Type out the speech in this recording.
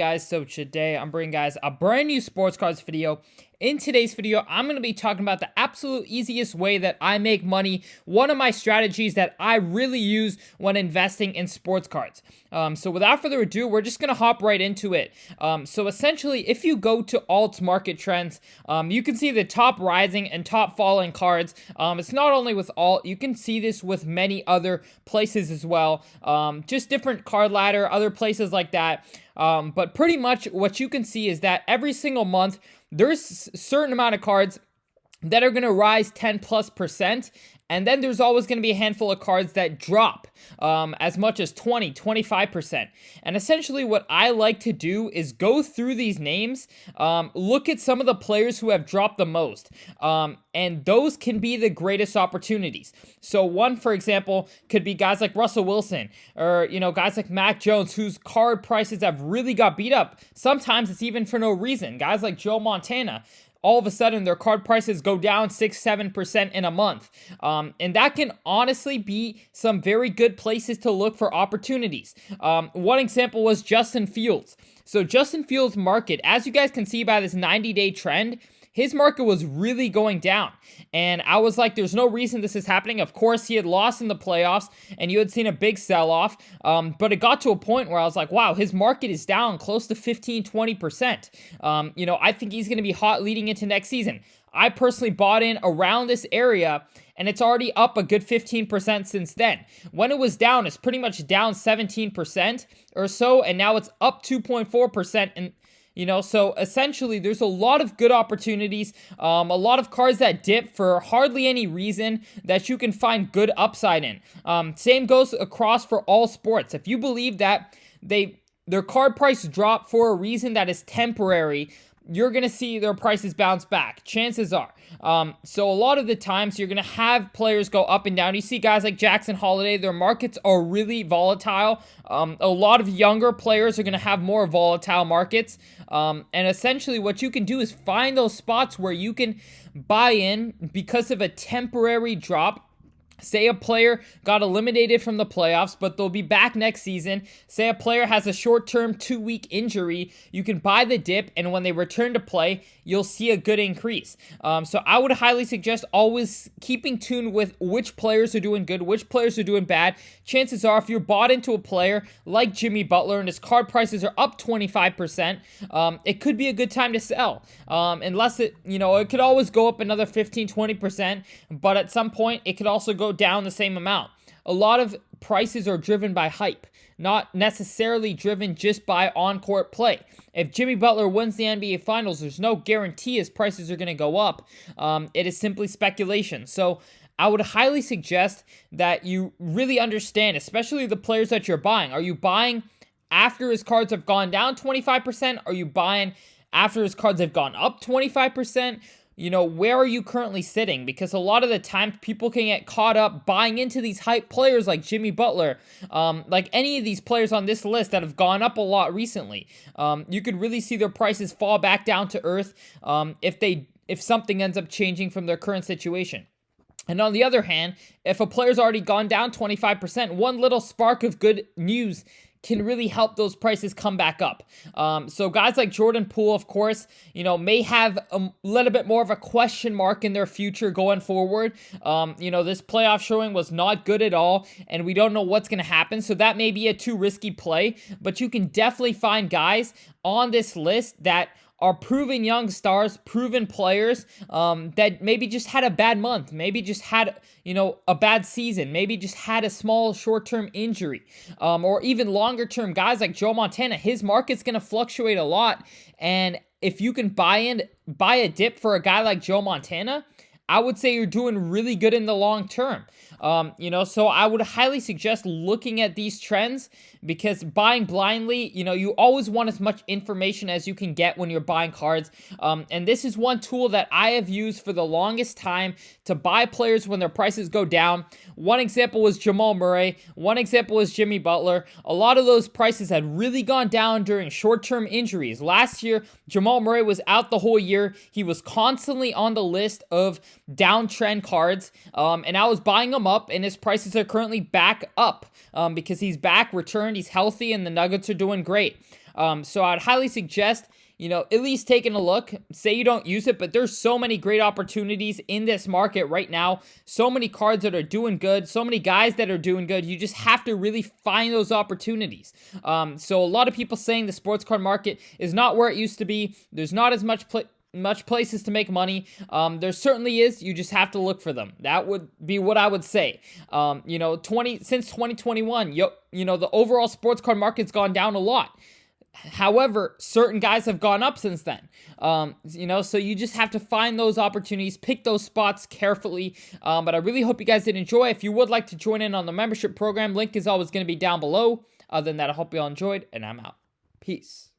Guys, so today I'm bringing guys a brand new sports cards video. In today's video, I'm going to be talking about the absolute easiest way that I make money, one of my strategies that I really use when investing in sports cards. So without further ado, we're just going to hop right into it. So essentially, if you go to Alt Market Trends, you can see the top rising and top falling cards. It's not only with Alt, you can see this with many other places as well. Just different card ladder, other places like that. But pretty much what you can see is that every single month, there's a certain amount of cards that are going to rise 10+%. And then there's always going to be a handful of cards that drop as much as 25%. And essentially what I like to do is go through these names, look at some of the players who have dropped the most. And those can be the greatest opportunities. So one, for example, could be guys like Russell Wilson or, guys like Mac Jones, whose card prices have really got beat up. Sometimes it's even for no reason. Guys like Joe Montana, all of a sudden their card prices go down 6-7% in a month. And that can honestly be some very good places to look for opportunities. One example was Justin Fields. So Justin Fields' market, as you guys can see by this 90-day trend, his market was really going down. And I was like, there's no reason this is happening. Of course, he had lost in the playoffs and you had seen a big sell-off. But it got to a point where I was like, wow, his market is down close to 15-20%. I think he's going to be hot leading into next season. I personally bought in around this area, and it's already up a good 15% since then. When it was down, it's pretty much down 17% or so, and now it's up 2.4%. And so essentially there's a lot of good opportunities, a lot of cards that dip for hardly any reason that you can find good upside in. Same goes across for all sports. If you believe that their card price drop for a reason that is temporary, you're going to see their prices bounce back. Chances are. So a lot of the times you're going to have players go up and down. You see guys like Jackson Holiday, their markets are really volatile. A lot of younger players are going to have more volatile markets. And essentially what you can do is find those spots where you can buy in because of a temporary drop. Say a player got eliminated from the playoffs, but they'll be back next season. Say a player has a short-term 2-week injury. You can buy the dip, and when they return to play, you'll see a good increase. So I would highly suggest always keeping tuned with which players are doing good, which players are doing bad. Chances are, if you're bought into a player like Jimmy Butler and his card prices are up 25%, it could be a good time to sell. Unless it could always go up another 15-20%, but at some point, it could also go down the same amount. A lot of prices are driven by hype, not necessarily driven just by on-court play. If Jimmy Butler wins the NBA Finals, there's no guarantee his prices are going to go up. It is simply speculation. So I would highly suggest that you really understand, especially the players that you're buying. Are you buying after his cards have gone down 25%? Are you buying after his cards have gone up 25%? Where are you currently sitting? Because a lot of the time, people can get caught up buying into these hype players like Jimmy Butler, like any of these players on this list that have gone up a lot recently. You could really see their prices fall back down to earth if something ends up changing from their current situation. And on the other hand, if a player's already gone down 25%, one little spark of good news can really help those prices come back up. So guys like Jordan Poole, of course, may have a little bit more of a question mark in their future going forward. This playoff showing was not good at all, and we don't know what's going to happen. So that may be a too risky play, but you can definitely find guys on this list that are proven young stars, proven players that maybe just had a bad month, maybe just had, a bad season, maybe just had a small short-term injury, or even longer-term guys like Joe Montana. His market's going to fluctuate a lot, and if you can buy a dip for a guy like Joe Montana, I would say you're doing really good in the long term. So I would highly suggest looking at these trends, because buying blindly, you always want as much information as you can get when you're buying cards. And this is one tool that I have used for the longest time to buy players when their prices go down. One example was Jamal Murray. One example was Jimmy Butler. A lot of those prices had really gone down during short-term injuries. Last year, Jamal Murray was out the whole year. He was constantly on the list of downtrend cards, and I was buying them up, and his prices are currently back up because he's back, returned, he's healthy, and the Nuggets are doing great. So I'd highly suggest, at least taking a look. Say you don't use it, but there's so many great opportunities in this market right now. So many cards that are doing good, so many guys that are doing good. You just have to really find those opportunities. So a lot of people saying the sports card market is not where it used to be. There's not as much places to make money. There certainly is. You just have to look for them. That would be what I would say. Since 2021, the overall sports card market's gone down a lot. However, certain guys have gone up since then. So you just have to find those opportunities, pick those spots carefully. But I really hope you guys did enjoy. If you would like to join in on the membership program, link is always going to be down below. Other than that, I hope you all enjoyed, and I'm out. Peace.